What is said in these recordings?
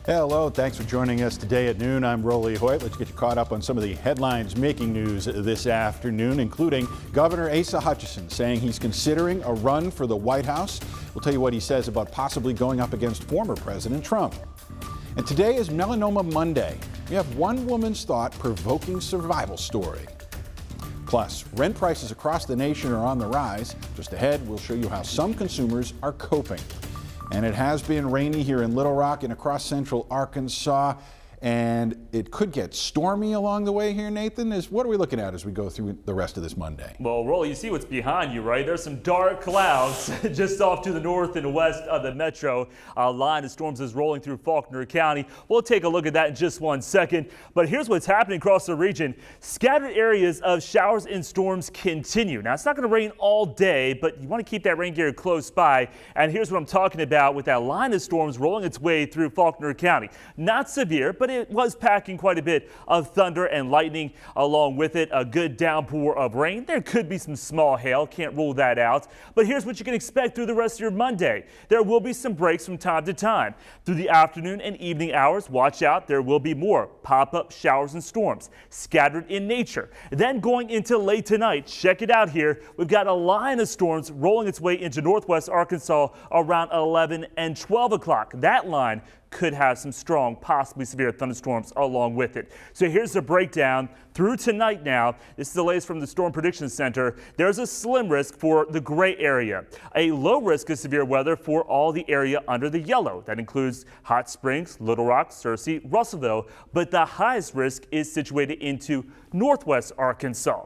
Hello, thanks for joining us today at noon. I'm Hoyt. Let's get you caught up on some of the headlines making news this afternoon, including Governor Asa Hutchinson saying he's considering a run for the White House. We'll tell you what he says about possibly going up against former President Trump. And today is Melanoma Monday. We have one woman's thought-provoking survival story. Plus, rent prices across the nation are on the rise. Just ahead, we'll show you how some consumers are coping. And it has been rainy here in Little Rock and across central Arkansas, and it could get stormy along the way here, Nathan. What are we looking at as we go through the rest of this Monday? Well, Rolly, you see what's behind you, right? There's some dark clouds just off to the north and west of the metro. A line of storms is rolling through Faulkner County. We'll take a look at that in just 1 second. But here's what's happening across the region. Scattered areas of showers and storms continue. Now, it's not going to rain all day, but you want to keep that rain gear close by. And here's what I'm talking about with that line of storms rolling its way through Faulkner County. Not severe, but it was packing quite a bit of thunder and lightning along with it. A good downpour of rain. There could be some small hail. Can't rule that out. But here's what you can expect through the rest of your Monday. There will be some breaks from time to time. Through the afternoon and evening hours, watch out. There will be more pop-up showers and storms scattered in nature. Then going into late tonight, check it out here. We've got a line of storms rolling its way into northwest Arkansas around 11 and 12 o'clock. That line could have some strong, possibly severe thunderstorms along with it. So here's the breakdown through tonight now. This is the latest from the Storm Prediction Center. There's a slim risk for the gray area, a low risk of severe weather for all the area under the yellow. That includes Hot Springs, Little Rock, Searcy, Russellville, but the highest risk is situated into northwest Arkansas.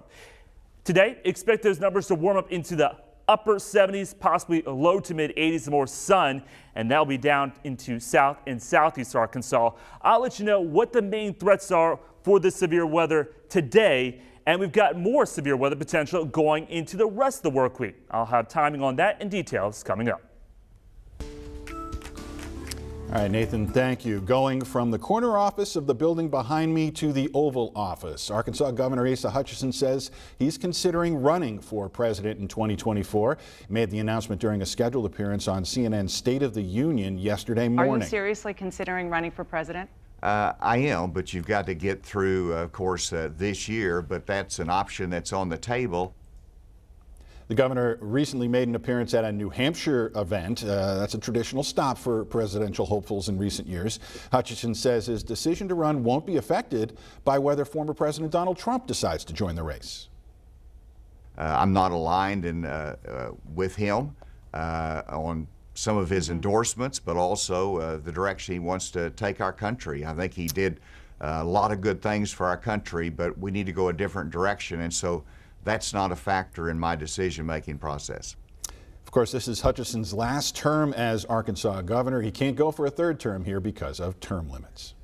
Today, expect those numbers to warm up into the upper 70s, possibly low to mid 80s, more sun, and that'll be down into south and southeast Arkansas. I'll let you know what the main threats are for the severe weather today, and we've got more severe weather potential going into the rest of the work week. I'll have timing on that and details coming up. All right, Nathan, thank you. Going from the corner office of the building behind me to the Oval Office, Arkansas Governor Asa Hutchinson says he's considering running for president in 2024. He made the announcement during a scheduled appearance on CNN's State of the Union yesterday morning. Are you seriously considering running for president? I am, but you've got to get through, of course, this year, but that's an option that's on the table. The governor recently made an appearance at a New Hampshire event. That's a traditional stop for presidential hopefuls in recent years. Hutchinson says his decision to run won't be affected by whether former President Donald Trump decides to join the race. I'm not aligned with him on some of his endorsements, but also the direction he wants to take our country. I think he did a lot of good things for our country, but we need to go a different direction, and so that's not a factor in my decision-making process. Of course, this is Hutchinson's last term as Arkansas governor. He can't go for a third term here because of term limits.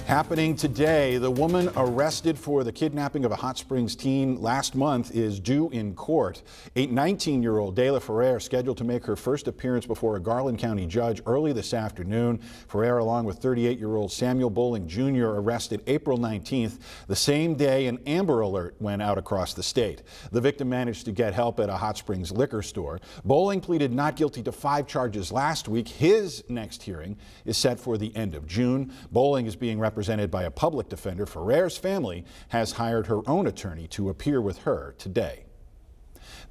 Happening today, the woman arrested for the kidnapping of a Hot Springs teen last month is due in court. 19-year-old Dela Ferrer scheduled to make her first appearance before a Garland County judge early this afternoon. Ferrer, along with 38-year-old Samuel Bowling Jr., arrested April 19th, the same day an Amber Alert went out across the state. The victim managed to get help at a Hot Springs liquor store. Bowling pleaded not guilty to 5 charges last week. His next hearing is set for the end of June. Bowling is being represented by a public defender. Ferrer's family has hired her own attorney to appear with her today.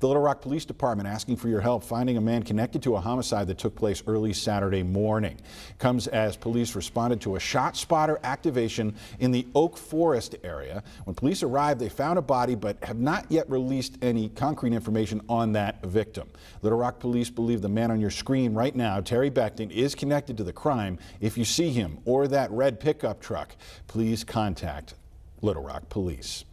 The Little Rock Police Department asking for your help finding a man connected to a homicide that took place early Saturday morning. Comes as police responded to a shot spotter activation in the Oak Forest area. When police arrived, they found a body but have not yet released any concrete information on that victim. Little Rock Police believe the man on your screen right now, Terry Beckton, is connected to the crime. If you see him or that red pickup truck, please contact Little Rock Police.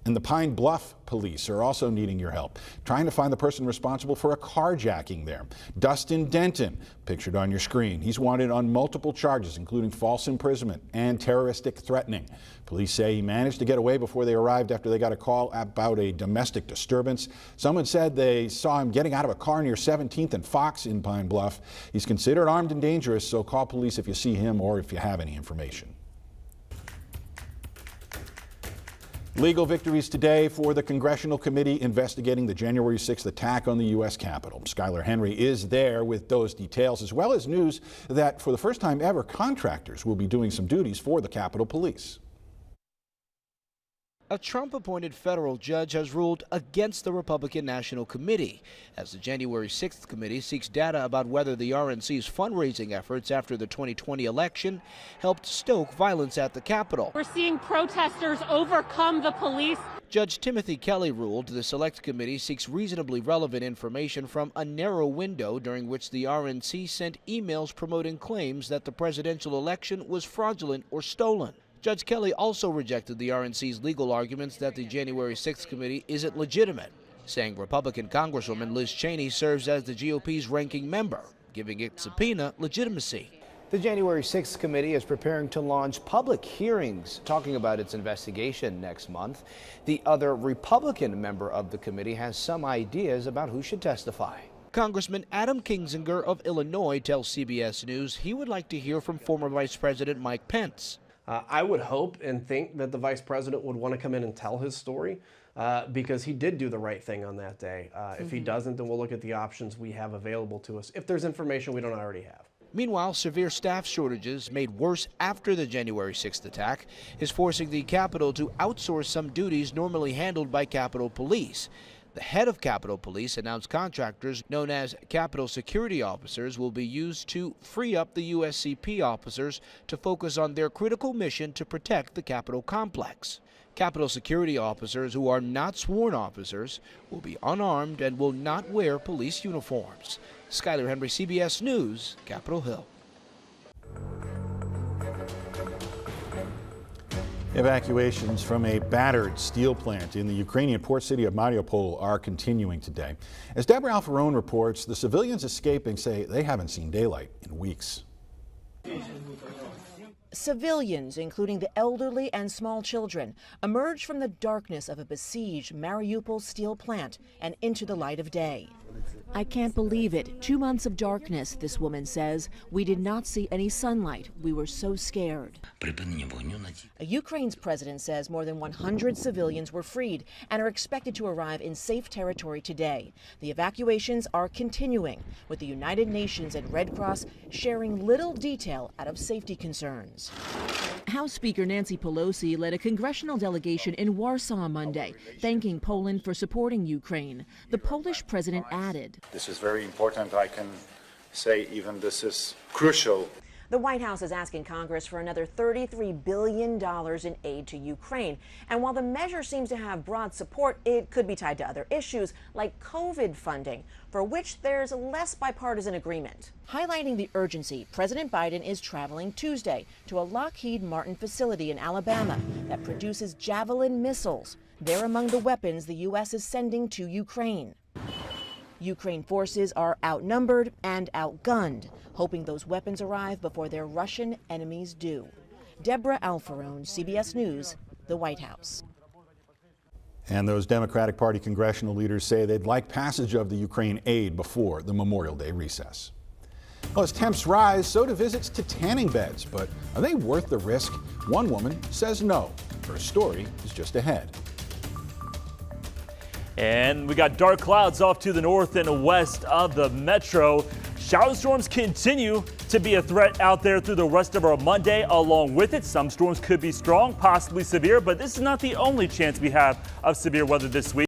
And the Pine Bluff police are also needing your help, trying to find the person responsible for a carjacking there. Dustin Denton, pictured on your screen. He's wanted on multiple charges, including false imprisonment and terroristic threatening. Police say he managed to get away before they arrived after they got a call about a domestic disturbance. Someone said they saw him getting out of a car near 17th and Fox in Pine Bluff. He's considered armed and dangerous, so call police if you see him or if you have any information. Legal victories today for the congressional committee investigating the January 6th attack on the U.S. Capitol. Skylar Henry is there with those details, as well as news that for the first time ever, contractors will be doing some duties for the Capitol Police. A Trump-appointed federal judge has ruled against the Republican National Committee as the January 6th committee seeks data about whether the RNC's fundraising efforts after the 2020 election helped stoke violence at the Capitol. We're seeing protesters overcome the police. Judge Timothy Kelly ruled the Select Committee seeks reasonably relevant information from a narrow window during which the RNC sent emails promoting claims that the presidential election was fraudulent or stolen. Judge Kelly also rejected the RNC's legal arguments that the January 6th committee isn't legitimate, saying Republican Congresswoman Liz Cheney serves as the GOP's ranking member, giving its subpoena legitimacy. The January 6th committee is preparing to launch public hearings talking about its investigation next month. The other Republican member of the committee has some ideas about who should testify. Congressman Adam Kinzinger of Illinois tells CBS News he would like to hear from former Vice President Mike Pence. I would hope and think that the vice president would want to come in and tell his story because he did do the right thing on that day. If he doesn't, then we'll look at the options we have available to us if there's information we don't already have. Meanwhile, severe staff shortages made worse after the January 6th attack is forcing the Capitol to outsource some duties normally handled by Capitol Police. The head of Capitol Police announced contractors known as Capitol Security Officers will be used to free up the USCP officers to focus on their critical mission to protect the Capitol complex. Capitol Security Officers who are not sworn officers will be unarmed and will not wear police uniforms. Skylar Henry, CBS News, Capitol Hill. Evacuations from a battered steel plant in the Ukrainian port city of Mariupol are continuing today. As Deborah Alfarone reports, the civilians escaping say they haven't seen daylight in weeks. Civilians, including the elderly and small children, emerge from the darkness of a besieged Mariupol steel plant and into the light of day. I can't believe it. 2 months of darkness, this woman says. We did not see any sunlight. We were so scared. Ukraine's president says more than 100 civilians were freed and are expected to arrive in safe territory today. The evacuations are continuing, with the United Nations and Red Cross sharing little detail out of safety concerns. House Speaker Nancy Pelosi led a congressional delegation in Warsaw Monday, thanking Poland for supporting Ukraine. The Polish president added, "This is very important. I can say even this is crucial." The White House is asking Congress for another $33 billion in aid to Ukraine. And while the measure seems to have broad support, it could be tied to other issues like COVID funding, for which there's less bipartisan agreement. Highlighting the urgency, President Biden is traveling Tuesday to a Lockheed Martin facility in Alabama that produces Javelin missiles. They're among the weapons the U.S. is sending to Ukraine. Ukraine forces are outnumbered and outgunned, hoping those weapons arrive before their Russian enemies do. Deborah Alfarone, CBS News, the White House. And those Democratic Party congressional leaders say they'd like passage of the Ukraine aid before the Memorial Day recess. Well, as temps rise, so do visits to tanning beds. But are they worth the risk? One woman says no. Her story is just ahead. And we got dark clouds off to the north and west of the metro. Shower storms continue to be a threat out there through the rest of our Monday. Along with it, some storms could be strong, possibly severe, but this is not the only chance we have of severe weather this week.